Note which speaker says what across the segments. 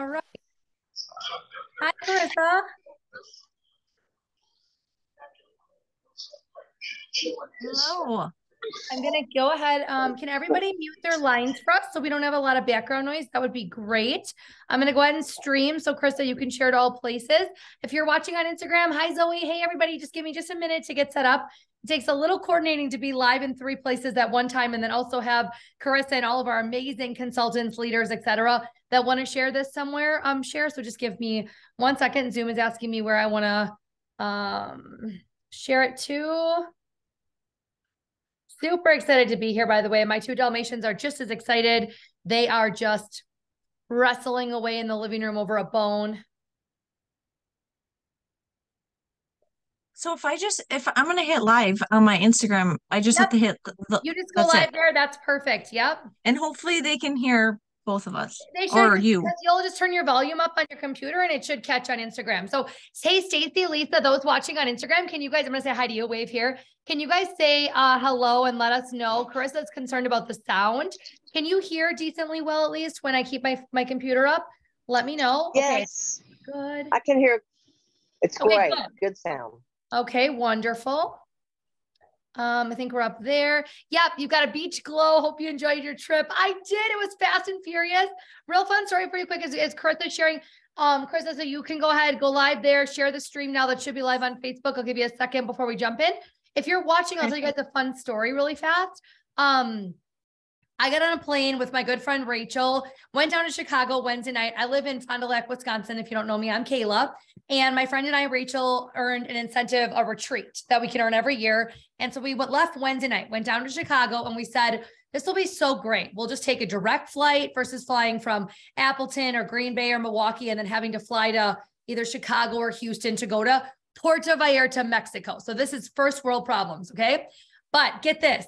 Speaker 1: All right. Hi, Carissa.
Speaker 2: Hello.
Speaker 1: I'm gonna go ahead. Can everybody mute their lines for us so we don't have a lot of background noise? That would be great. I'm gonna go ahead and stream so Krista, you can share to all places. If you're watching on Instagram, hi Zoe. Hey everybody, just give me just a minute to get set up. It takes a little coordinating to be live in 3 places at one time, and then also have Carissa and all of our amazing consultants, leaders, etc., that want to share this somewhere. Share. So just give me 1 second. Zoom is asking me where I want to share it to. Super excited to be here, by the way. My two Dalmatians are just as excited. They are just wrestling away in the living room over a bone.
Speaker 2: So if I'm going to hit live on my Instagram, I just have
Speaker 1: Yep.
Speaker 2: to hit
Speaker 1: You just go
Speaker 2: that's
Speaker 1: live
Speaker 2: it.
Speaker 1: there. That's perfect. Yep.
Speaker 2: And hopefully they can hear both of us
Speaker 1: They should,
Speaker 2: or you.
Speaker 1: because you'll just turn your volume up on your computer and it should catch on Instagram. So hey, Stacy, Lisa, those watching on Instagram, can you guys, I'm going to say hi to you, wave here. Can you guys say hello and let us know? Carissa's concerned about the sound. Can you hear decently well, at least when I keep my computer up? Let me know.
Speaker 3: Yes.
Speaker 1: Okay, good.
Speaker 3: I can hear. It's
Speaker 1: Okay,
Speaker 3: great.
Speaker 1: good.
Speaker 3: Good sound.
Speaker 1: Okay, wonderful. I think we're up there. Yep, you've got a beach glow. Hope you enjoyed your trip. I did. It was fast and furious. Real fun story for you quick is Carissa sharing. Carissa, so you can go ahead, go live there, share the stream now that should be live on Facebook. I'll give you a second before we jump in. If you're watching, I'll tell you guys a fun story really fast. I got on a plane with my good friend Rachel, went down to Chicago Wednesday night. I live in Fond du Lac, Wisconsin. If you don't know me, I'm Kayla. And my friend and I, Rachel, earned an incentive, a retreat that we can earn every year. And so we left Wednesday night, went down to Chicago, and we said, this will be so great. We'll just take a direct flight versus flying from Appleton or Green Bay or Milwaukee and then having to fly to either Chicago or Houston to go to Puerto Vallarta, Mexico. So this is first world problems, okay? But get this.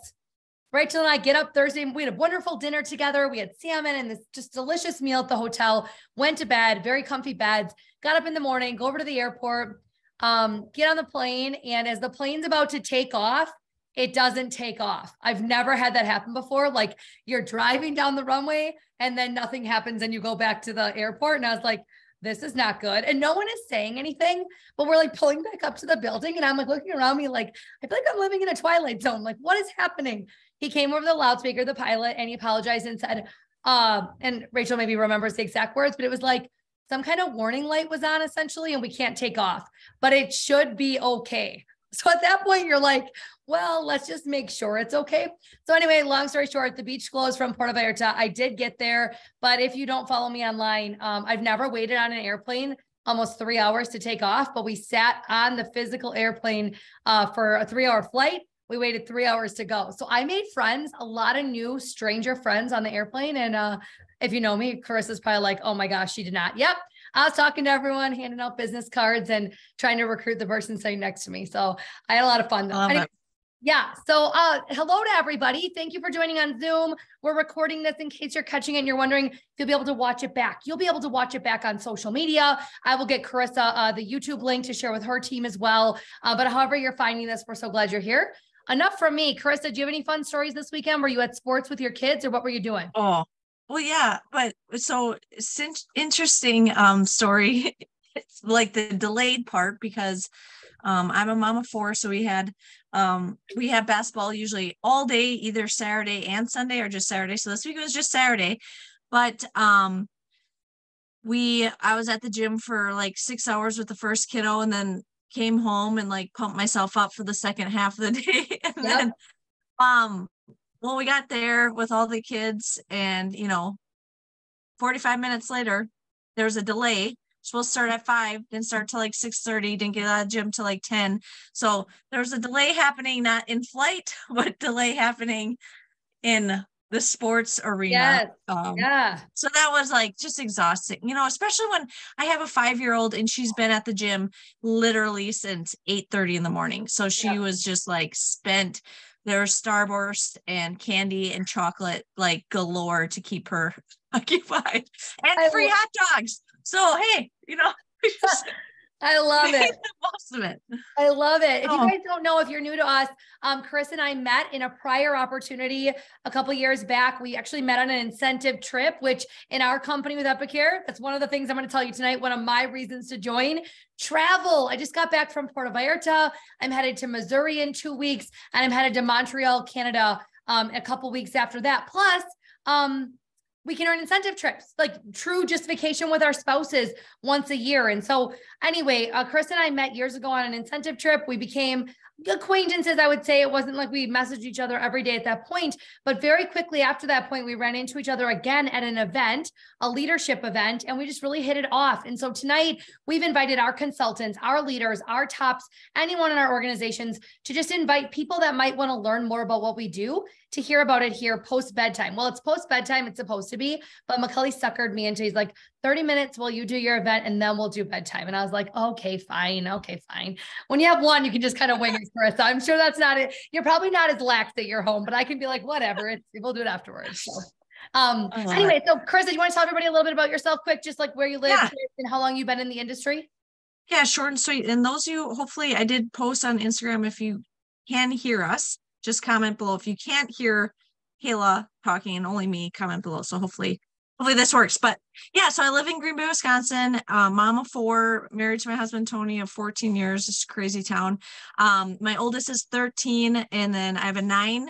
Speaker 1: Rachel and I get up Thursday. We had a wonderful dinner together. We had salmon and this just delicious meal at the hotel, went to bed, very comfy beds, got up in the morning, go over to the airport, get on the plane. And as the plane's about to take off, it doesn't take off. I've never had that happen before. Like you're driving down the runway and then nothing happens and you go back to the airport. And I was like, this is not good. And no one is saying anything, but we're like pulling back up to the building. And I'm like looking around me like, I feel like I'm living in a twilight zone. Like, what is happening? He came over the loudspeaker, the pilot, and he apologized and said, and Rachel maybe remembers the exact words, but it was like some kind of warning light was on essentially, and we can't take off, but it should be okay. So at that point, you're like, well, let's just make sure it's okay. So anyway, long story short, the beach closed from Puerto Vallarta. I did get there, but if you don't follow me online, I've never waited on an airplane almost 3 hours to take off, but we sat on the physical airplane for a 3-hour flight. We waited 3 hours to go. So I made friends, a lot of new stranger friends on the airplane. And if you know me, Carissa's probably like, oh my gosh, she did not. Yep. I was talking to everyone, handing out business cards and trying to recruit the person sitting next to me. So I had a lot of fun though. Anyway, yeah. So hello to everybody. Thank you for joining on Zoom. We're recording this in case you're catching it and you're wondering if you'll be able to watch it back. You'll be able to watch it back on social media. I will get Carissa the YouTube link to share with her team as well. But however you're finding this, we're so glad you're here. Enough from me. Carissa, do you have any fun stories this weekend? Were you at sports with your kids or what were you doing?
Speaker 2: Oh, well, yeah. But so interesting story. It's like the delayed part because I'm a mom of four. So we have basketball usually all day, either Saturday and Sunday or just Saturday. So this week it was just Saturday. But I was at the gym for like 6 hours with the first kiddo and then came home and like pumped myself up for the second half of the day. And then when we got there with all the kids and 45 minutes later there was a delay. Supposed to start at 5, didn't start till like 6:30, didn't get out of the gym till like 10. So there was a delay happening not in flight but delay happening in the sports arena.
Speaker 1: Yes.
Speaker 2: So that was like just exhausting, especially when I have a 5-year-old and she's been at the gym literally since 8:30 in the morning. So she was just like spent. There's Starburst and candy and chocolate like galore to keep her occupied and free hot dogs. So, hey,
Speaker 1: I love it.
Speaker 2: Most of it.
Speaker 1: I love it. If you
Speaker 2: Oh.
Speaker 1: guys don't know, if you're new to us, Chris and I met in a prior opportunity a couple years back. We actually met on an incentive trip, which in our company with Epicure, that's one of the things I'm going to tell you tonight. One of my reasons to join: travel. I just got back from Puerto Vallarta. I'm headed to Missouri in 2 weeks, and I'm headed to Montreal, Canada, a couple weeks after that. Plus, we can earn incentive trips, like true just vacation with our spouses once a year. And so anyway, Chris and I met years ago on an incentive trip. We became acquaintances, I would say. It wasn't like we messaged each other every day at that point, but very quickly after that point, we ran into each other again at an event, a leadership event, and we just really hit it off. And so tonight we've invited our consultants, our leaders, our tops, anyone in our organizations to just invite people that might want to learn more about what we do to hear about it here post bedtime. Well, it's post bedtime. It's supposed to be, but Macaulay suckered me into, he's like, 30 minutes while you do your event and then we'll do bedtime. And I was like, okay, fine. Okay, fine. When you have one, you can just kind of wing it, Chris. I'm sure that's not it. You're probably not as lax at your home, but I can be like, whatever, we'll do it afterwards. So, anyway, so Chris, do you want to tell everybody a little bit about yourself quick, just like where you live and how long you've been in the industry?
Speaker 2: Yeah, short and sweet. And those of you, hopefully I did post on Instagram. If you can hear us, just comment below. If you can't hear Kayla talking and only me, comment below. So hopefully this works. But yeah, so I live in Green Bay, Wisconsin, mom of 4, married to my husband, Tony, of 14 years. It's a crazy town. My oldest is 13, and then I have a 9,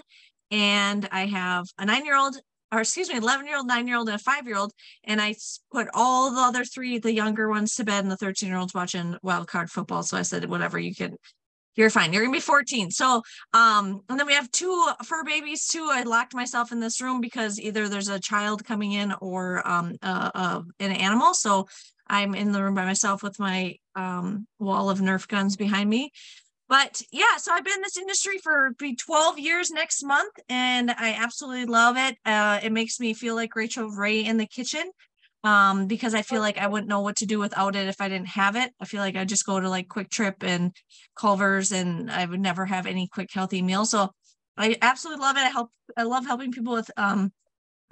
Speaker 2: and I have a 9-year-old, or excuse me, 11-year-old, 9-year-old, and a 5-year-old. And I put all the other 3, the younger ones, to bed, and the 13-year-old's watching wild card football. So I said, whatever, you're fine. You're gonna be 14. So, and then we have 2 fur babies too. I locked myself in this room because either there's a child coming in or an animal. So I'm in the room by myself with my wall of Nerf guns behind me. But yeah, so I've been in this industry for 12 years next month, and I absolutely love it. It makes me feel like Rachel Ray in the kitchen. Because I feel like I wouldn't know what to do without it if I didn't have it. I feel like I just go to like Quick Trip and Culver's and I would never have any quick, healthy meal. So I absolutely love it. I love helping people with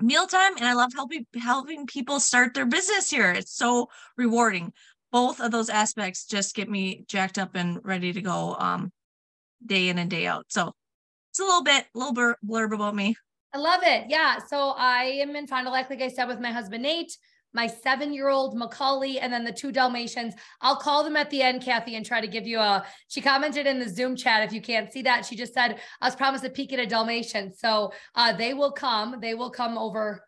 Speaker 2: mealtime, and I love helping people start their business here. It's so rewarding. Both of those aspects just get me jacked up and ready to go day in and day out. So it's a little blurb about me.
Speaker 1: I love it. Yeah. So I am in Fond du Lac, like I said, with my husband, Nate, my 7-year-old Macaulay, and then the 2 Dalmatians. I'll call them at the end, Kathy, and try to give you she commented in the Zoom chat. If you can't see that, she just said, I was promised a peek at a Dalmatian. So they will come over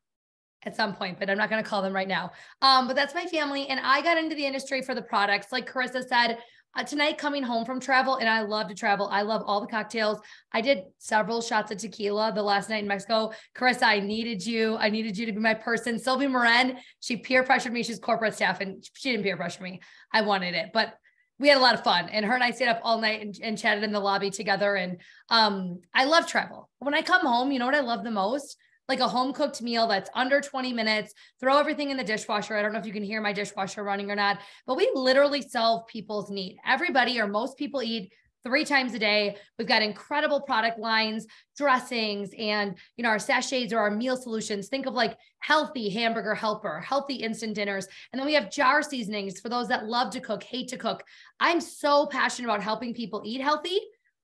Speaker 1: at some point, but I'm not going to call them right now. But that's my family. And I got into the industry for the products. Like Carissa said, tonight coming home from travel, and I love to travel. I love all the cocktails. I did several shots of tequila the last night in Mexico. Carissa, I needed you to be my person. Sylvie Moran, she peer pressured me. She's corporate staff and she didn't peer pressure me. I wanted it, but we had a lot of fun. And her and I stayed up all night and chatted in the lobby together. And I love travel. When I come home, you know what I love the most? Like a home cooked meal that's under 20 minutes, throw everything in the dishwasher. I don't know if you can hear my dishwasher running or not, but we literally solve people's need. Everybody or most people eat 3 times a day. We've got incredible product lines, dressings, and our sachets or our meal solutions. Think of like healthy hamburger helper, healthy instant dinners. And then we have jar seasonings for those that love to cook, hate to cook. I'm so passionate about helping people eat healthy,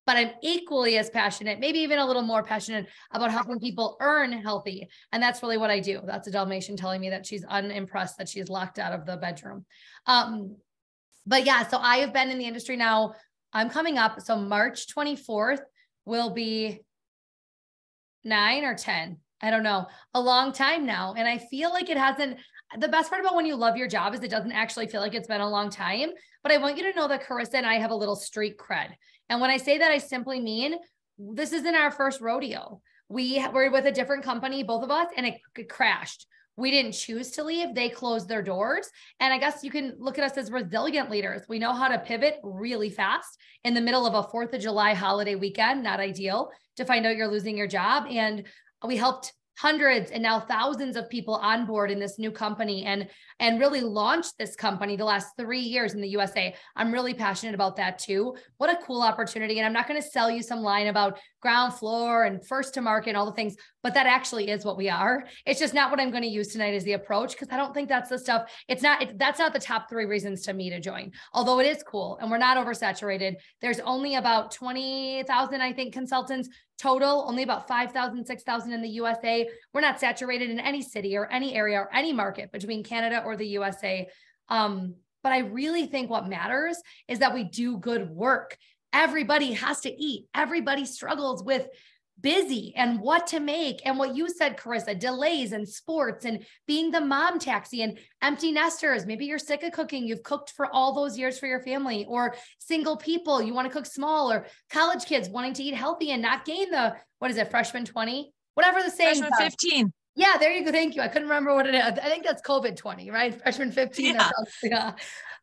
Speaker 1: but I'm equally as passionate, maybe even a little more passionate about helping people earn healthy. And that's really what I do. That's a Dalmatian telling me that she's unimpressed that she's locked out of the bedroom. But yeah, so I have been in the industry now. I'm coming up. So March 24th will be 9 or 10. I don't know, a long time now. And I feel like it hasn't, the best part about when you love your job is it doesn't actually feel like it's been a long time, but I want you to know that Carissa and I have a little street cred. And when I say that, I simply mean, this isn't our first rodeo. We were with a different company, both of us, and it crashed. We didn't choose to leave. They closed their doors. And I guess you can look at us as resilient leaders. We know how to pivot really fast in the middle of a 4th of July holiday weekend, not ideal, to find out you're losing your job. And we helped hundreds and now thousands of people on board in this new company and really launched this company the last 3 years in the USA. I'm really passionate about that too. What a cool opportunity. And I'm not going to sell you some line about ground floor and first to market and all the things. but that actually is what we are. It's just not what I'm going to use tonight as the approach, because I don't think that's the stuff. That's not the top 3 reasons to me to join, although it is cool and we're not oversaturated. There's only about 20,000, I think, consultants total, only about 5,000, 6,000 in the USA. We're not saturated in any city or any area or any market between Canada or the USA. But I really think what matters is that we do good work. Everybody has to eat. Everybody struggles with busy and what to make. And what you said, Carissa, delays and sports and being the mom taxi and empty nesters. Maybe you're sick of cooking. You've cooked for all those years for your family, or single people, you want to cook small, or college kids wanting to eat healthy and not gain the, what is it, freshman 20, whatever the saying.
Speaker 2: Freshman 15.
Speaker 1: Yeah, there you go. Thank you. I couldn't remember what it is. I think that's COVID 20, right? Freshman 15.
Speaker 2: Yeah.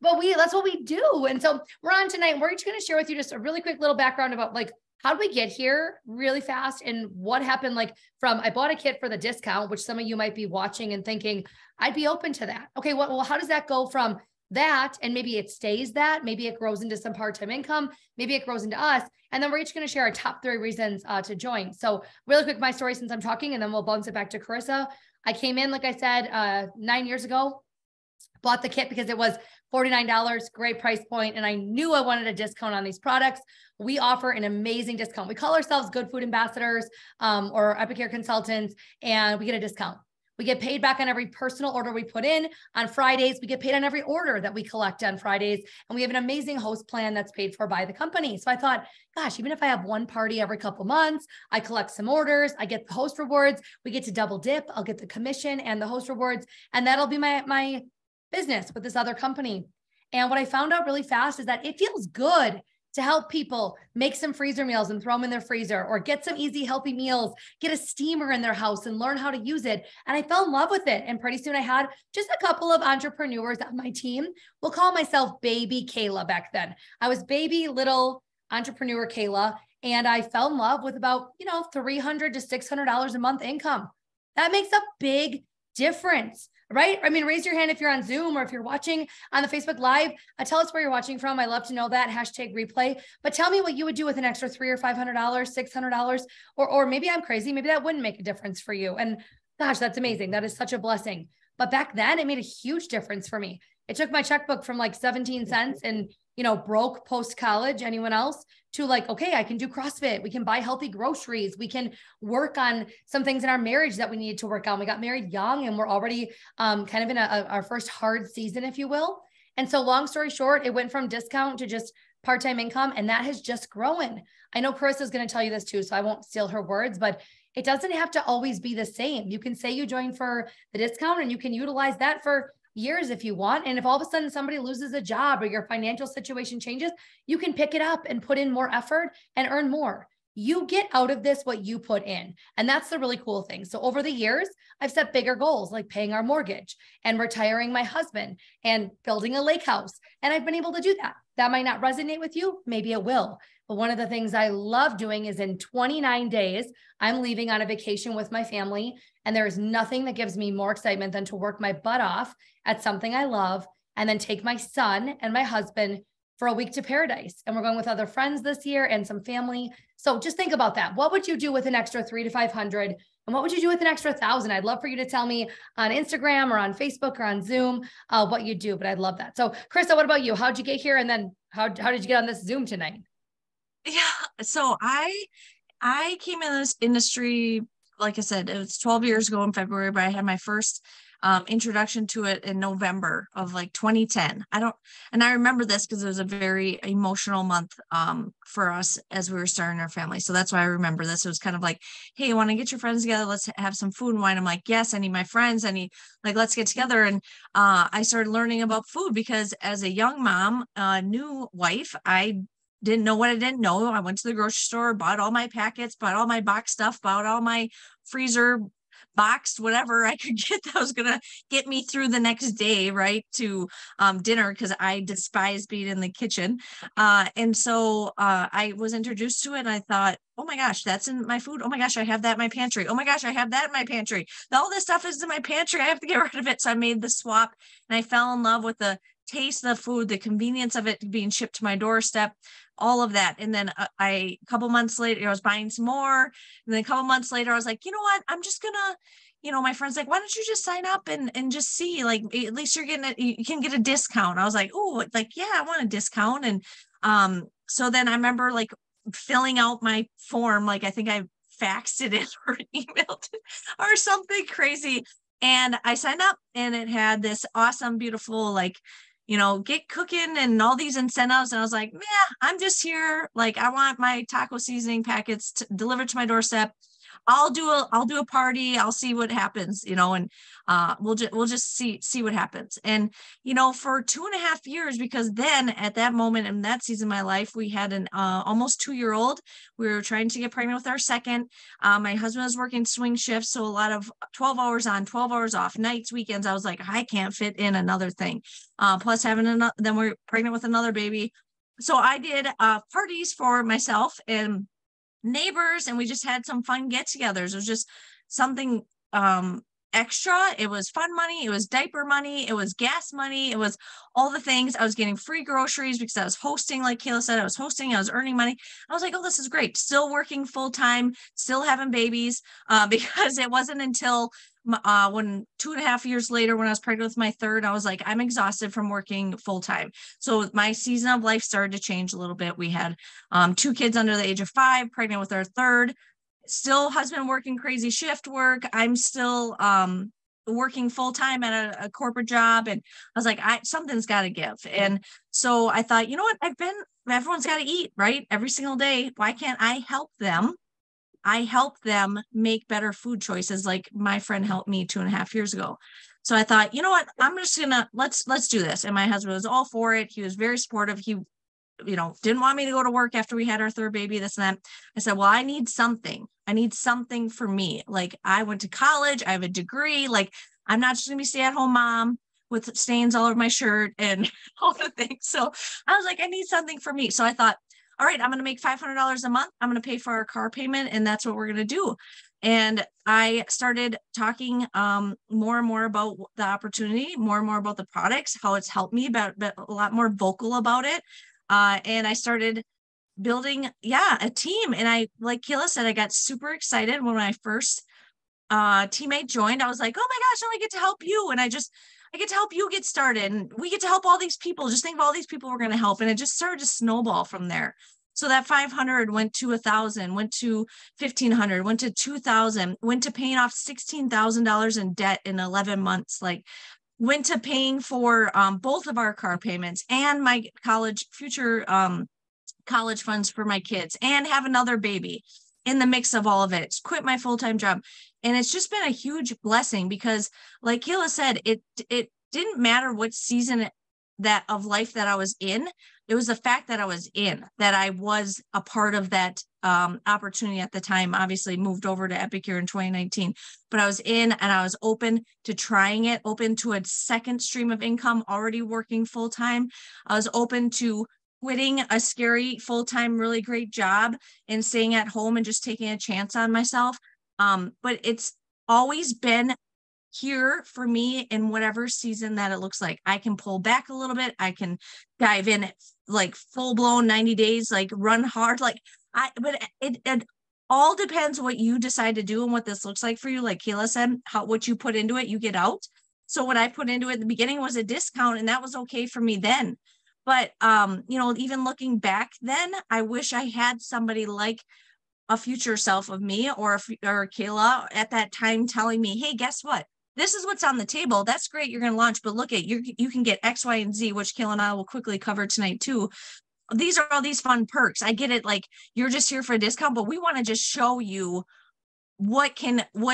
Speaker 1: But that's what we do. And so we're on tonight. We're each going to share with you just a really quick little background about like, how did we get here really fast, and what happened? Like from, I bought a kit for the discount, which some of you might be watching and thinking, I'd be open to that. Okay. Well, how does that go from that? And maybe it stays that, maybe it grows into some part-time income, maybe it grows into us. And then we're each going to share our top 3 reasons to join. So really quick, my story since I'm talking, and then we'll bounce it back to Carissa. I came in, like I said, 9 years ago, bought the kit because it was $49, great price point. And I knew I wanted a discount on these products. We offer an amazing discount. We call ourselves Good Food Ambassadors or Epicure Consultants, and we get a discount. We get paid back on every personal order we put in on Fridays. We get paid on every order that we collect on Fridays. And we have an amazing host plan that's paid for by the company. So I thought, gosh, even if I have one party every couple months, I collect some orders, I get the host rewards, we get to double dip. I'll get the commission and the host rewards. And that'll be my business with this other company. And what I found out really fast is that it feels good to help people make some freezer meals and throw them in their freezer, or get some easy, healthy meals, get a steamer in their house and learn how to use it. And I fell in love with it. And pretty soon I had just a couple of entrepreneurs on my team. We'll call myself Baby Kayla back then. I was baby little entrepreneur Kayla. And I fell in love with about, $300 to $600 a month income. That makes a big difference, right? I mean, raise your hand if you're on Zoom or if you're watching on the Facebook Live. Tell us where you're watching from. I love to know that. #replay. But tell me what you would do with an extra $300 or $500, $600, or maybe I'm crazy. Maybe that wouldn't make a difference for you. And gosh, that's amazing. That is such a blessing. But back then it made a huge difference for me. It took my checkbook from like 17 cents and, broke post-college, anyone else, to like, okay, I can do CrossFit. We can buy healthy groceries. We can work on some things in our marriage that we needed to work on. We got married young and we're already kind of in our first hard season, if you will. And so long story short, it went from discount to just part-time income. And that has just grown. I know Carissa is going to tell you this too, so I won't steal her words, but it doesn't have to always be the same. You can say you joined for the discount and you can utilize that for years if you want. And if all of a sudden somebody loses a job or your financial situation changes, you can pick it up and put in more effort and earn more. You get out of this what you put in. And that's the really cool thing. So over the years, I've set bigger goals like paying our mortgage and retiring my husband and building a lake house. And I've been able to do that. That might not resonate with you. Maybe it will. But one of the things I love doing is in 29 days, I'm leaving on a vacation with my family. And there is nothing that gives me more excitement than to work my butt off at something I love and then take my son and my husband for a week to paradise. And we're going with other friends this year and some family. So just think about that. What would you do with an extra 300 to 500? And what would you do with an extra 1,000? I'd love for you to tell me on Instagram or on Facebook or on Zoom what you do, but I'd love that. So Carissa, what about you? How'd you get here? And then how did you get on this Zoom tonight?
Speaker 2: Yeah. So I came in this industry, like I said, it was 12 years ago in February, but I had my first introduction to it in November of like 2010. I remember this because it was a very emotional month for us as we were starting our family. So that's why I remember this. It was kind of like, hey, you want to get your friends together? Let's have some food and wine. I'm like, yes, I need my friends. Let's get together. And I started learning about food because as a young mom, new wife, I didn't know what I didn't know. I went to the grocery store, bought all my packets, bought all my box stuff, bought all my freezer boxed whatever I could get that was going to get me through the next day, right, to dinner, because I despise being in the kitchen. And so I was introduced to it and I thought, oh my gosh, that's in my food. Oh my gosh, I have that in my pantry. Oh my gosh, I have that in my pantry. All this stuff is in my pantry. I have to get rid of it. So I made the swap and I fell in love with the taste the food, the convenience of it being shipped to my doorstep, all of that. And then a couple months later, I was buying some more. And then a couple months later, I was like, you know what, I'm just gonna, my friend's like, why don't you just sign up and just see, like, at least you're getting you can get a discount. I was like, oh, like, yeah, I want a discount. And so then I remember like filling out my form, like I think I faxed it in or emailed it or something crazy. And I signed up, and it had this awesome, beautiful, like, get cooking and all these incentives. And I was like, yeah, I'm just here. Like, I want my taco seasoning packets delivered to my doorstep. I'll do a party. I'll see what happens, and we'll just see what happens. And, for 2.5 years, because then at that moment in that season of my life, we had an almost 2-year-old. We were trying to get pregnant with our second. My husband was working swing shifts. So a lot of 12 hours on, 12 hours off, nights, weekends. I was like, I can't fit in another thing. Plus having then we're pregnant with another baby. So I did parties for myself and neighbors, and we just had some fun get-togethers. It was just something extra. It was fun money, it was diaper money, it was gas money, it was all the things. I was getting free groceries because I was hosting, like Kayla said, I was earning money. I was like, oh, this is great. Still working full-time, still having babies, because it wasn't until when 2.5 years later, when I was pregnant with my third, I was like, I'm exhausted from working full-time. So my season of life started to change a little bit. We had 2 kids under the age of 5, pregnant with our third, still husband working crazy shift work. I'm still working full-time at a corporate job. And I was like, something's got to give. And so I thought, you know what, everyone's got to eat, right? Every single day. Why can't I help them? I help them make better food choices, like my friend helped me 2.5 years ago. So I thought, you know what, I'm just gonna let's do this. And my husband was all for it. He was very supportive. He, didn't want me to go to work after we had our third baby, this and that. I said, well, I need something for me. Like, I went to college, I have a degree. Like, I'm not just gonna be stay-at-home mom with stains all over my shirt and all the things. So I was like, I need something for me. So I thought, all right, I'm going to make $500 a month. I'm going to pay for our car payment, and that's what we're going to do. And I started talking more and more about the opportunity, more and more about the products, how it's helped me, but a lot more vocal about it. And I started building, a team. And I, like Kayla said, I got super excited when my first teammate joined. I was like, oh my gosh, now I get to help you. And I get to help you get started, and we get to help all these people. Just think of all these people we're going to help. And it just started to snowball from there. So that 500 went to 1,000, went to 1,500, went to 2,000, went to paying off $16,000 in debt in 11 months. Like, went to paying for both of our car payments and my future college funds for my kids, and have another baby in the mix of all of it. Quit my full-time job. And it's just been a huge blessing because, like Kayla said, it didn't matter what season of life that I was in. It was the fact that I was that I was a part of that opportunity at the time. Obviously moved over to Epicure in 2019, but I was in, and I was open to trying it, open to a second stream of income, already working full-time. I was open to quitting a scary full-time, really great job and staying at home and just taking a chance on myself. But it's always been here for me in whatever season that it looks like. I can pull back a little bit. I can dive in like full-blown 90 days, like run hard. But it all depends what you decide to do and what this looks like for you. Like Kayla said, what you put into it, you get out. So what I put into it in the beginning was a discount, and that was okay for me then. But, even looking back then, I wish I had somebody like a future self of me or Kayla at that time telling me, hey, guess what? This is what's on the table. That's great. You're going to launch, but look at you can get X, Y, and Z, which Kayla and I will quickly cover tonight too. These are all these fun perks. I get it. Like, you're just here for a discount, but we want to just show you what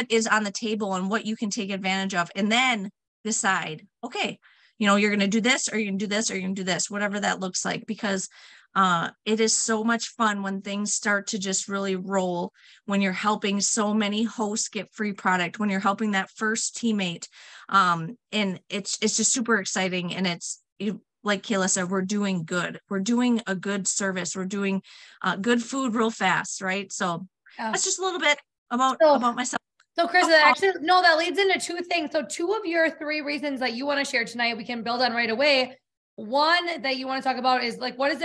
Speaker 2: is on the table and what you can take advantage of, and then decide, okay, you're going to do this, or you're going to do this, or you're going to do this, whatever that looks like, because it is so much fun when things start to just really roll, when you're helping so many hosts get free product, when you're helping that first teammate. And it's just super exciting. And like Kayla said, we're doing good. We're doing a good service. We're doing good food real fast. Right. So that's just a little bit about myself.
Speaker 1: So Chris, that leads into 2 things. So 2 of your 3 reasons that you want to share tonight, we can build on right away. one that you want to talk about is like, what does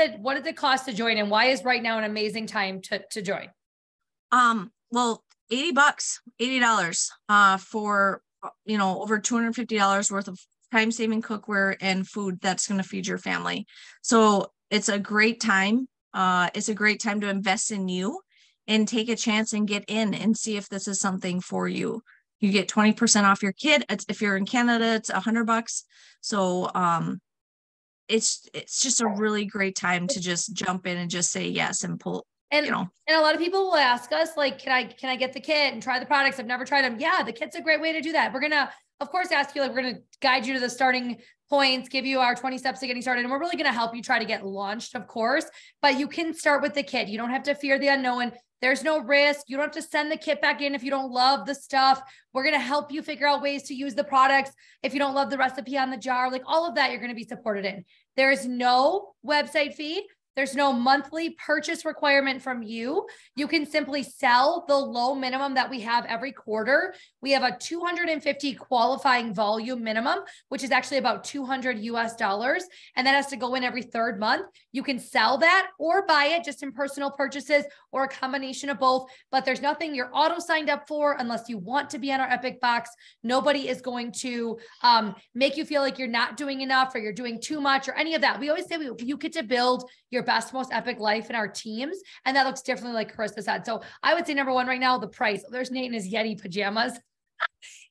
Speaker 1: it cost to join? And why is right now an amazing time to join?
Speaker 2: Well, $80, $80, for, over $250 worth of time-saving cookware and food that's going to feed your family. So it's a great time. It's a great time to invest in you and take a chance and get in and see if this is something for you. You get 20% off your kit. If you're in Canada, it's $100. So, it's just a really great time to just jump in and just say yes and pull.
Speaker 1: And a lot of people will ask us, like, can I get the kit and try the products? I've never tried them. Yeah, the kit's a great way to do that. We're going to, of course, ask you, like, we're going to guide you to the starting points, give you our 20 steps to getting started. And we're really going to help you try to get launched, of course, but you can start with the kit. You don't have to fear the unknown. There's no risk. You don't have to send the kit back in if you don't love the stuff. We're going to help you figure out ways to use the products. If you don't love the recipe on the jar, like all of that, you're going to be supported in. There is no website fee. There's no monthly purchase requirement from you. You can simply sell the low minimum that we have every quarter. We have a 250 qualifying volume minimum, which is actually about $200 US. And that has to go in every third month. You can sell that or buy it just in personal purchases or a combination of both, but there's nothing you're auto signed up for unless you want to be on our Epic box. Nobody is going to make you feel like you're not doing enough or you're doing too much or any of that. We always say you get to build your best, most epic life in our teams. And that looks differently, like Carissa said. So I would say number one right now, the price. There's Nate in his Yeti pajamas.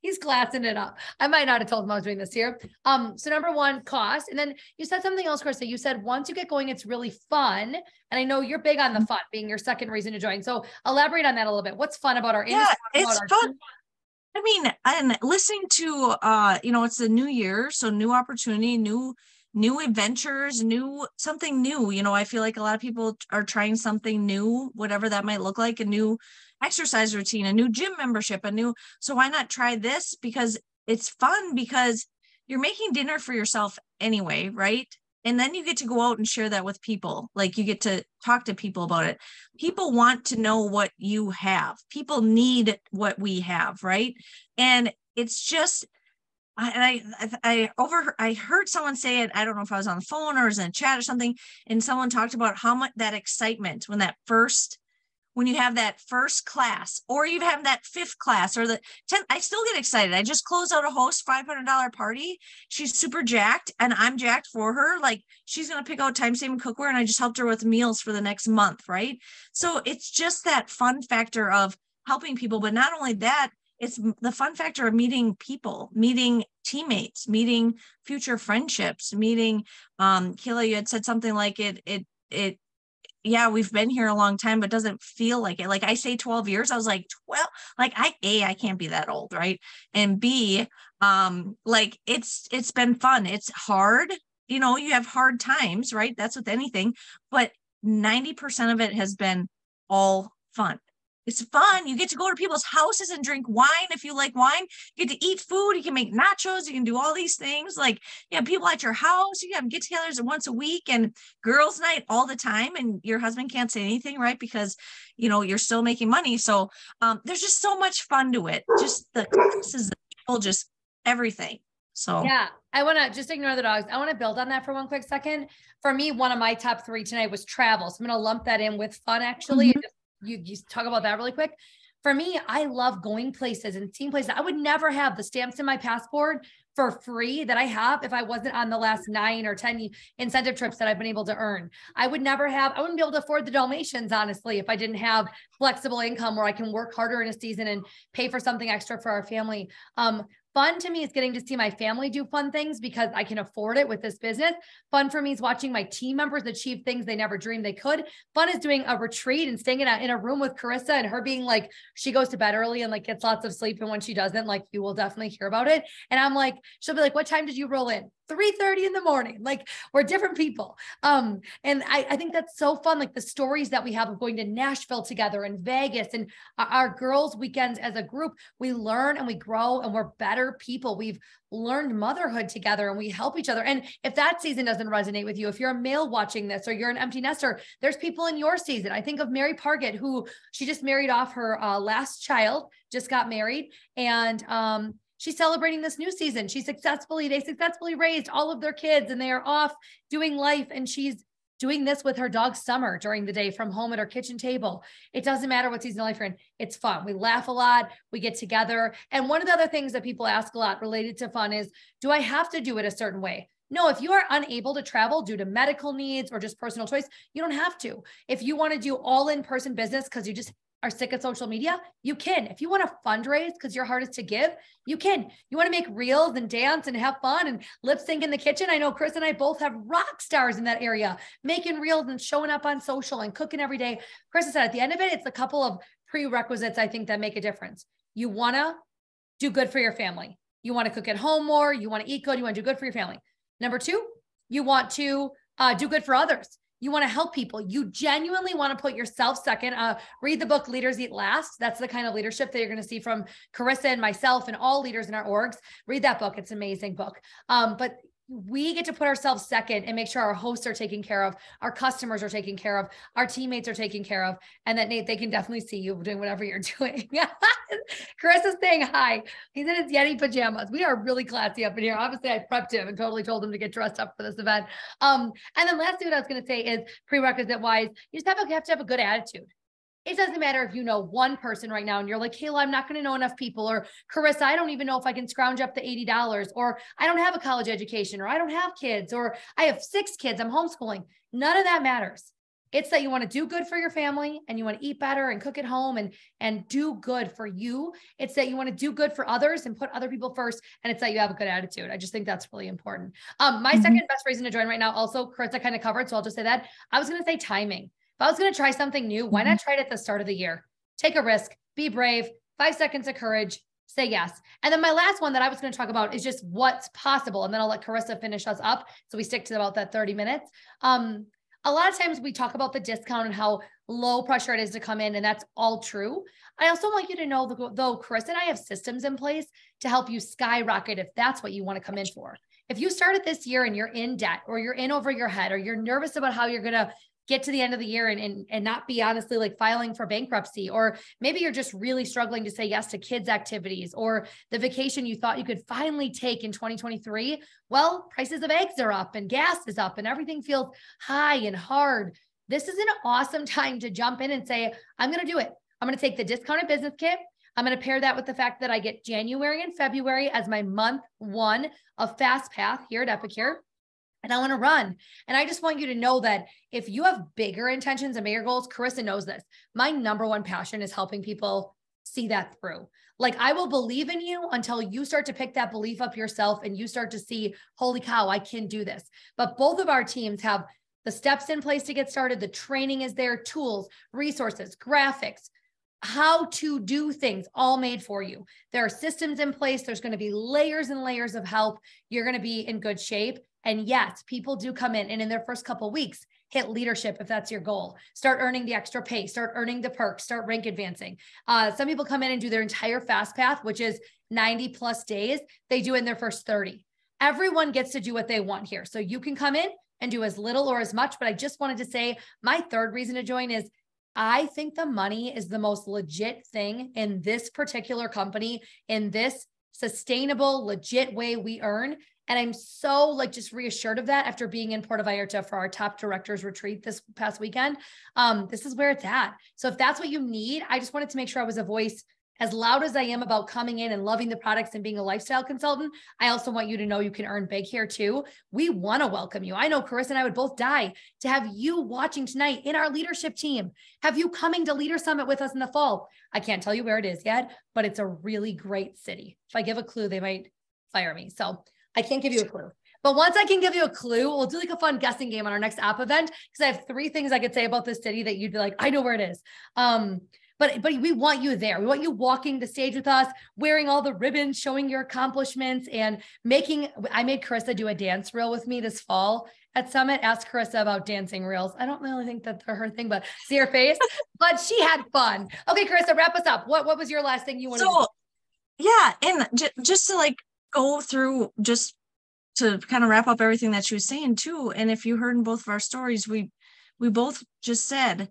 Speaker 1: He's classing it up. I might not have told him I was doing this here. So number one, cost. And then you said something else, Carissa. You said once you get going, it's really fun. And I know you're big on the fun being your second reason to join. So elaborate on that a little bit. What's fun about our industry?
Speaker 2: It's fun. Team? I mean, and listening to, it's the new year. So new opportunity, new adventures, something new. I feel like a lot of people are trying something new, whatever that might look like, a new exercise routine, a new gym membership, so why not try this? Because it's fun, because you're making dinner for yourself anyway, right? And then you get to go out and share that with people. Like, you get to talk to people about it. People want to know what you have. People need what we have, right? And it's just, I heard someone say it. I don't know if I was on the phone or was in a chat or something, and someone talked about how much that excitement when you have that first class, or you have that fifth class or the 10th. I still get excited. I just closed out a host $500 party. She's super jacked and I'm jacked for her. Like, she's going to pick out time-saving cookware, and I just helped her with meals for the next month. Right. So it's just that fun factor of helping people. But not only that, it's the fun factor of meeting people, meeting teammates, meeting future friendships, meeting, Kayla, you had said something like yeah, we've been here a long time, but doesn't feel like it. Like, I say 12 years, I was like, 12, like I can't be that old. Right. And B, like it's been fun. It's hard. You have hard times, right? That's with anything, but 90% of it has been all fun. It's fun. You get to go to people's houses and drink wine. If you like wine, you get to eat food. You can make nachos. You can do all these things. Like, you have people at your house. You have get-togethers once a week and girls' night all the time. And your husband can't say anything, right? Because, you're still making money. So there's just so much fun to it. Just the classes, the people, just everything. So
Speaker 1: yeah, I want to just ignore the dogs. I want to build on that for one quick second. For me, one of my top 3 tonight was travel. So I'm going to lump that in with fun, actually.
Speaker 2: Mm-hmm.
Speaker 1: You talk about that really quick. For me, I love going places and seeing places. I would never have the stamps in my passport for free that I have if I wasn't on the last 9 or 10 incentive trips that I've been able to earn. I wouldn't be able to afford the Dalmatians, honestly, if I didn't have flexible income where I can work harder in a season and pay for something extra for our family. Fun to me is getting to see my family do fun things because I can afford it with this business. Fun for me is watching my team members achieve things they never dreamed they could. Fun is doing a retreat and staying in a room with Carissa and her being like, she goes to bed early and like gets lots of sleep. And when she doesn't, like, you will definitely hear about it. And I'm like, she'll be like, what time did you roll in? 3:30 in the morning. Like, we're different people. And I think that's so fun. Like, the stories that we have of going to Nashville together and Vegas and our girls' weekends as a group, we learn and we grow and we're better people. We've learned motherhood together and we help each other. And if that season doesn't resonate with you, if you're a male watching this or you're an empty nester, there's people in your season. I think of Mary Pargett, who she just married off her last child, just got married. And, she's celebrating this new season. They successfully raised all of their kids and they are off doing life. And she's doing this with her dog Summer during the day from home at her kitchen table. It doesn't matter what season of life you're in. It's fun. We laugh a lot. We get together. And one of the other things that people ask a lot related to fun is, do I have to do it a certain way? No, if you are unable to travel due to medical needs or just personal choice, you don't have to. If you want to do all in-person business because you just are sick of social media, you can. If you want to fundraise because your heart is to give, you can. You want to make reels and dance and have fun and lip sync in the kitchen. I know Chris and I both have rock stars in that area, making reels and showing up on social and cooking every day. Chris said at the end of it, it's a couple of prerequisites, I think, that make a difference. You want to do good for your family. You want to cook at home more. You want to eat good. You want to do good for your family. Number two, you want to do good for others. You want to help people. You genuinely want to put yourself second. Read the book, Leaders Eat Last. That's the kind of leadership that you're going to see from Carissa and myself and all leaders in our orgs. Read that book. It's an amazing book. But we get to put ourselves second and make sure our hosts are taken care of, our customers are taken care of, our teammates are taken care of, and that Nate, they can definitely see you doing whatever you're doing. Chris is saying hi. He's in his Yeti pajamas. We are really classy up in here. Obviously, I prepped him and totally told him to get dressed up for this event. And then lastly, what I was going to say is prerequisite wise, you just have to have a good attitude. It doesn't matter if you know one person right now and you're like, Kayla, I'm not going to know enough people, or Carissa, I don't even know if I can scrounge up the $80, or I don't have a college education, or I don't have kids, or I have 6 kids, I'm homeschooling. None of that matters. It's that you want to do good for your family and you want to eat better and cook at home and do good for you. It's that you want to do good for others and put other people first. And it's that you have a good attitude. I just think that's really important. My second best reason to join right now, also Carissa kind of covered. So I'll just say that I was going to say timing. If I was going to try something new, why not try it at the start of the year? Take a risk, be brave, 5 seconds of courage, say yes. And then my last one that I was going to talk about is just what's possible. And then I'll let Carissa finish us up. So we stick to about that 30 minutes. A lot of times we talk about the discount and how low pressure it is to come in, and that's all true. I also want you to know, though, Carissa and I have systems in place to help you skyrocket if that's what you want to come in for. If you started this year and you're in debt, or you're in over your head, or you're nervous about how you're going to get to the end of the year and not be honestly like filing for bankruptcy, or maybe you're just really struggling to say yes to kids' activities or the vacation you thought you could finally take in 2023. Well, prices of eggs are up and gas is up and everything feels high and hard. This is an awesome time to jump in and say, I'm going to do it. I'm going to take the discounted business kit. I'm going to pair that with the fact that I get January and February as my month 1 of Fast Path here at Epicure. And I want to run. And I just want you to know that if you have bigger intentions and bigger goals, Carissa knows this. My number one passion is helping people see that through. Like, I will believe in you until you start to pick that belief up yourself and you start to see, holy cow, I can do this. But both of our teams have the steps in place to get started. The training is there, tools, resources, graphics, how to do things all made for you. There are systems in place. There's going to be layers and layers of help. You're going to be in good shape. And yes, people do come in and in their first couple of weeks, hit leadership if that's your goal. Start earning the extra pay, start earning the perks, start rank advancing. Some people come in and do their entire fast path, which is 90 plus days. They do it in their first 30. Everyone gets to do what they want here. So you can come in and do as little or as much, but I just wanted to say my third reason to join is I think the money is the most legit thing in this particular company, in this sustainable, legit way we earn. And I'm so just reassured of that after being in Puerto Vallarta for our top directors retreat this past weekend. This is where it's at. So if that's what you need, I just wanted to make sure I was a voice as loud as I am about coming in and loving the products and being a lifestyle consultant. I also want you to know you can earn big here too. We want to welcome you. I know Carissa and I would both die to have you watching tonight in our leadership team, have you coming to Leader Summit with us in the fall. I can't tell you where it is yet, but it's a really great city. If I give a clue, they might fire me. So I can't give you a clue. But once I can give you a clue, we'll do a fun guessing game on our next app event, because I have 3 things I could say about this city that you'd be like, I know where it is. But we want you there. We want you walking the stage with us, wearing all the ribbons, showing your accomplishments, and I made Carissa do a dance reel with me this fall at Summit. Ask Carissa about dancing reels. I don't really think that's her thing, but see her face. But she had fun. Okay, Carissa, wrap us up. What was your last thing you wanted to do?
Speaker 2: Yeah, and just to go through, just to kind of wrap up everything that she was saying too. And if you heard in both of our stories, we both just said,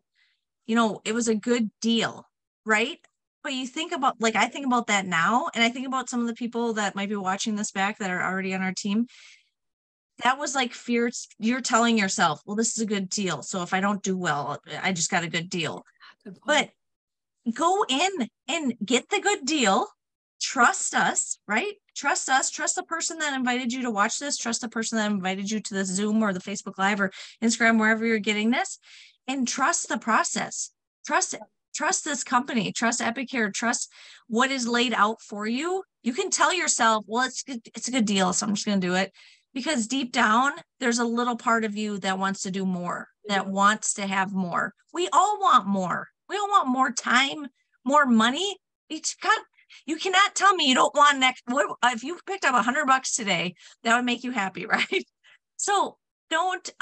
Speaker 2: it was a good deal, right? but you think about, like, I think about that now, and I think about some of the people that might be watching this back that are already on our team. That was like fear. You're telling yourself, well, this is a good deal. So if I don't do well, I just got a good deal. But go in and get the good deal. Trust us, right? Trust us. Trust the person that invited you to watch this. Trust the person that invited you to the Zoom or the Facebook Live or Instagram, wherever you're getting this, and trust the process. Trust it. Trust this company. Trust Epicure. Trust what is laid out for you. You can tell yourself, well, it's a good deal, so I'm just going to do it. Because deep down, there's a little part of you that wants to do more, that wants to have more. We all want more. We all want more time, more money. You cannot tell me you don't want if you picked up $100 today, that would make you happy, right? So don't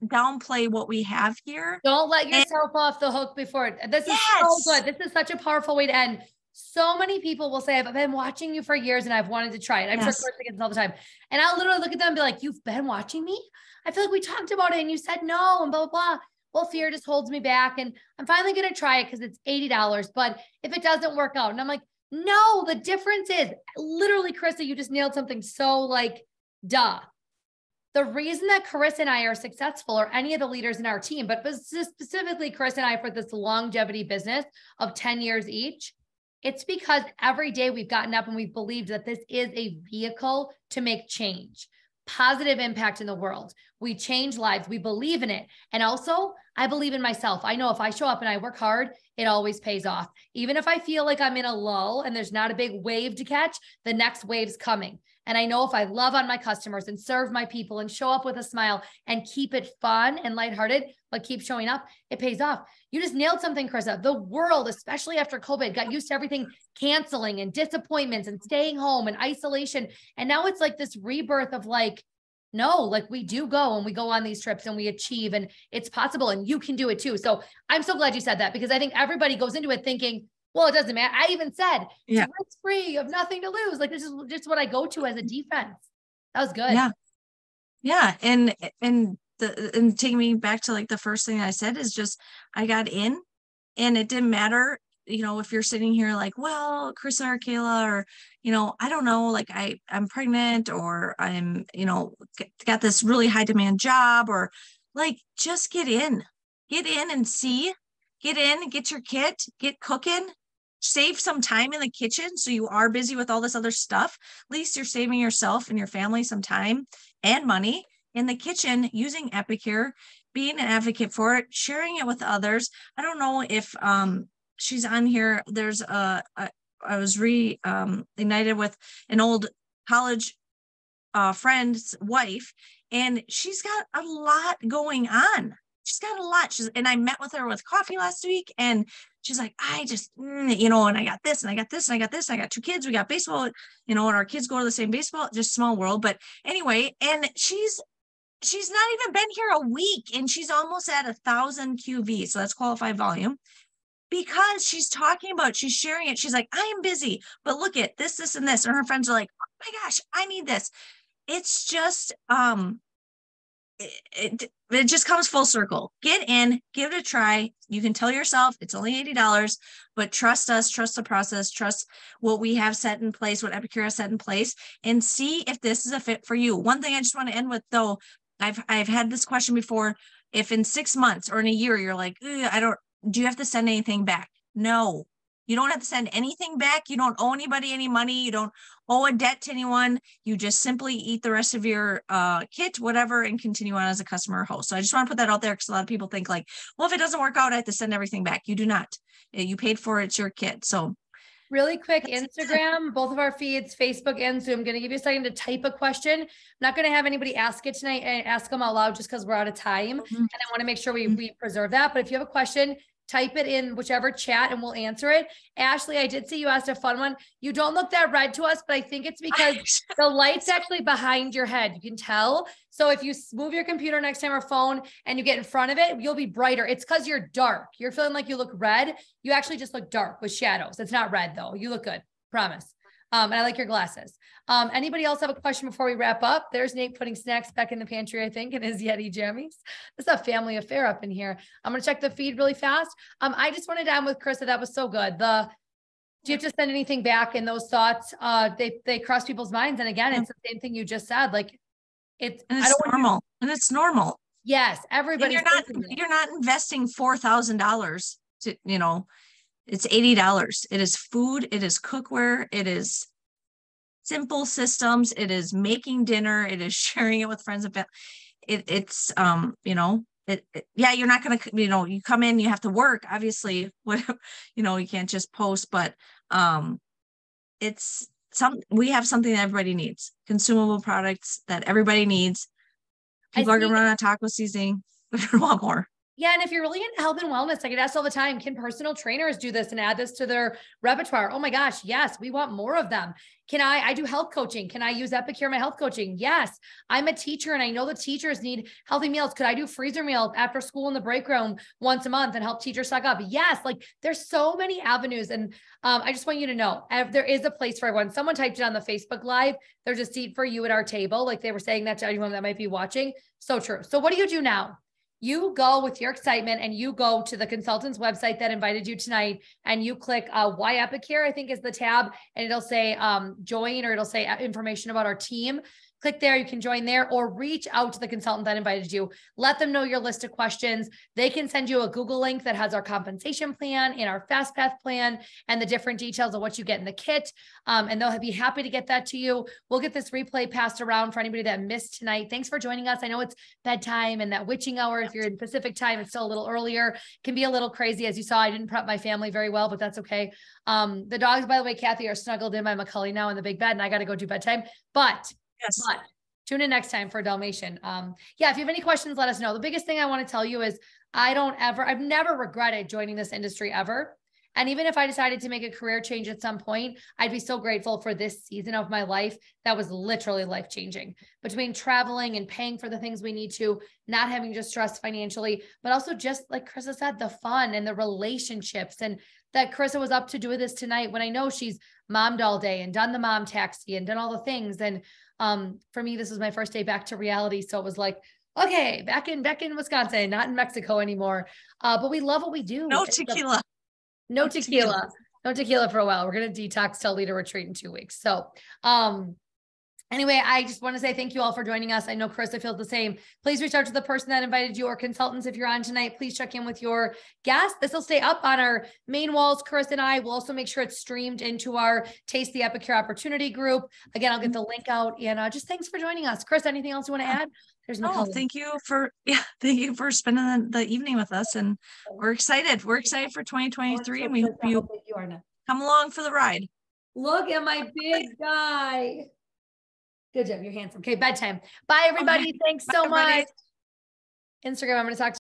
Speaker 2: downplay what we have here.
Speaker 1: Don't let yourself off the hook before. This is so good. This is such a powerful way to end. So many people will say, I've been watching you for years and I've wanted to try it. I'm sure Carissa gets all the time. And I'll literally look at them and be like, you've been watching me? I feel like we talked about it and you said no and blah, blah, blah. Well, fear just holds me back. And I'm finally going to try it because it's $80. But if it doesn't work out, and I'm like, no, the difference is literally, Carissa, you just nailed something so like, duh. The reason that Carissa and I are successful, or any of the leaders in our team, but specifically Carissa and I for this longevity business of 10 years each, it's because every day we've gotten up and we've believed that this is a vehicle to make change, positive impact in the world. We change lives. We believe in it. And also, I believe in myself. I know if I show up and I work hard, it always pays off. Even if I feel like I'm in a lull and there's not a big wave to catch, the next wave's coming. And I know if I love on my customers and serve my people and show up with a smile and keep it fun and lighthearted, but keep showing up, it pays off. You just nailed something, Carissa. The world, especially after COVID, got used to everything canceling and disappointments and staying home and isolation. And now it's like this rebirth of like, no, like we do go and we go on these trips and we achieve and it's possible and you can do it too. So I'm so glad you said that because I think everybody goes into it thinking, well, it doesn't matter. I even said, it's risk-free, you have nothing to lose. Like, this is just what I go to as a defense. That was good.
Speaker 2: Yeah. Yeah. And taking me back to like the first thing I said is just, I got in and it didn't matter, if you're sitting here like, well, Carissa or Kayla, or, I don't know, like I'm pregnant or I'm, got this really high demand job, or like, just get in and see, get in, get your kit, get cooking. Save some time in the kitchen. So you are busy with all this other stuff. At least you're saving yourself and your family some time and money in the kitchen using Epicure, being an advocate for it, sharing it with others. I don't know if she's on here. There's I was reunited with an old college friend's wife, and she's got a lot going on. She's got a lot. And I met with her with coffee last week, and she's like, I just, and I got this, and I got this, and I got this, and I got 2 kids. We got baseball, and our kids go to the same baseball, just small world. But anyway, and she's not even been here a week, and she's almost at 1,000 QV. So that's qualified volume, because she's sharing it. She's like, I am busy, but look at this, this, and this. And her friends are like, oh my gosh, I need this. It's just, it just comes full circle. Get in, give it a try. You can tell yourself it's only $80, but trust us, trust the process, trust what we have set in place, what Epicure has set in place, and see if this is a fit for you. One thing I just want to end with though, I've had this question before. If in 6 months or in a year, you're like, do you have to send anything back? No, you don't have to send anything back. You don't owe anybody any money. You don't owe a debt to anyone. You just simply eat the rest of your kit, whatever, and continue on as a customer or host. So I just want to put that out there because a lot of people think like, well, if it doesn't work out, I have to send everything back. You do not. You paid for it. It's your kit. So
Speaker 1: really quick, Instagram, both of our feeds, Facebook and Zoom. I'm going to give you a second to type a question. I'm not going to have anybody ask it tonight and ask them out loud just because we're out of time. And I want to make sure we preserve that. But if you have a question, type it in whichever chat and we'll answer it. Ashley, I did see you asked a fun one. You don't look that red to us, but I think it's because the light's actually behind your head. You can tell. So if you move your computer next time or phone and you get in front of it, you'll be brighter. It's because you're dark. You're feeling like you look red. You actually just look dark with shadows. It's not red though. You look good. Promise. And I like your glasses. Anybody else have a question before we wrap up? There's Nate putting snacks back in the pantry, I think, in his Yeti jammies. It's a family affair up in here. I'm going to check the feed really fast. I just wanted to end with Krista. That was so good. Do you have to send anything back in those thoughts? They cross people's minds. And again, it's the same thing you just said. Like it's
Speaker 2: normal. And it's normal.
Speaker 1: Yes. Everybody.
Speaker 2: You're not investing $4,000 to, it's $80. It is food. It is cookware. It is simple systems. It is making dinner. It is sharing it with friends and family. It's you're not going to, you come in, you have to work, obviously, you can't just post, but we have something that everybody needs, consumable products that everybody needs. People are going to run on taco seasoning. They're going to want more.
Speaker 1: Yeah. And if you're really into health and wellness, I get asked all the time, can personal trainers do this and add this to their repertoire? Oh my gosh. Yes. We want more of them. I do health coaching. Can I use Epicure in my health coaching? Yes. I'm a teacher and I know the teachers need healthy meals. Could I do freezer meals after school in the break room once a month and help teachers stock up? Yes. Like there's so many avenues. And I just want you to know there is a place for everyone. Someone typed it on the Facebook Live. There's a seat for you at our table. Like they were saying that to anyone that might be watching. So true. So what do you do now? You go with your excitement and you go to the consultant's website that invited you tonight and you click Why Epicure, I think is the tab, and it'll say join, or it'll say information about our team. Click there, you can join there, or reach out to the consultant that invited you. Let them know your list of questions. They can send you a Google link that has our compensation plan and our fast path plan and the different details of what you get in the kit. And they'll be happy to get that to you. We'll get this replay passed around for anybody that missed tonight. Thanks for joining us. I know it's bedtime and that witching hour. If you're in Pacific time, it's still a little earlier. It can be a little crazy. As you saw, I didn't prep my family very well, but that's okay. The dogs, by the way, Kathy, are snuggled in by Macaulay now in the big bed, and I got to go do bedtime. But tune in next time for Dalmatian. If you have any questions, let us know. The biggest thing I want to tell you is I've never regretted joining this industry ever. And even if I decided to make a career change at some point, I'd be so grateful for this season of my life that was literally life-changing. Between traveling and paying for the things we need to, not having just stress financially, but also just like Krista said, the fun and the relationships, and that Krista was up to do this tonight when I know she's mommed all day and done the mom taxi and done all the things. And for me, this was my first day back to reality. So it was like, okay, back in Wisconsin, not in Mexico anymore. But we love what we do.
Speaker 2: No tequila.
Speaker 1: No tequila for a while. We're going to detox till leader retreat in 2 weeks. So, anyway, I just want to say thank you all for joining us. I know Krista feels the same. Please reach out to the person that invited you or consultants. If you're on tonight, please check in with your guest. This will stay up on our main walls. Chris and I will also make sure it's streamed into our Taste the Epicure Opportunity group. Again, I'll get the link out, and just thanks for joining us. Chris, anything else you want to add?
Speaker 2: Thank you for spending the evening with us, and we're excited. We're excited for 2023, and we hope you come along for the ride.
Speaker 1: Look at my big guy. Good job. You're handsome. Okay, bedtime. Bye, everybody. Okay. Thanks so much. Instagram, I'm going to talk to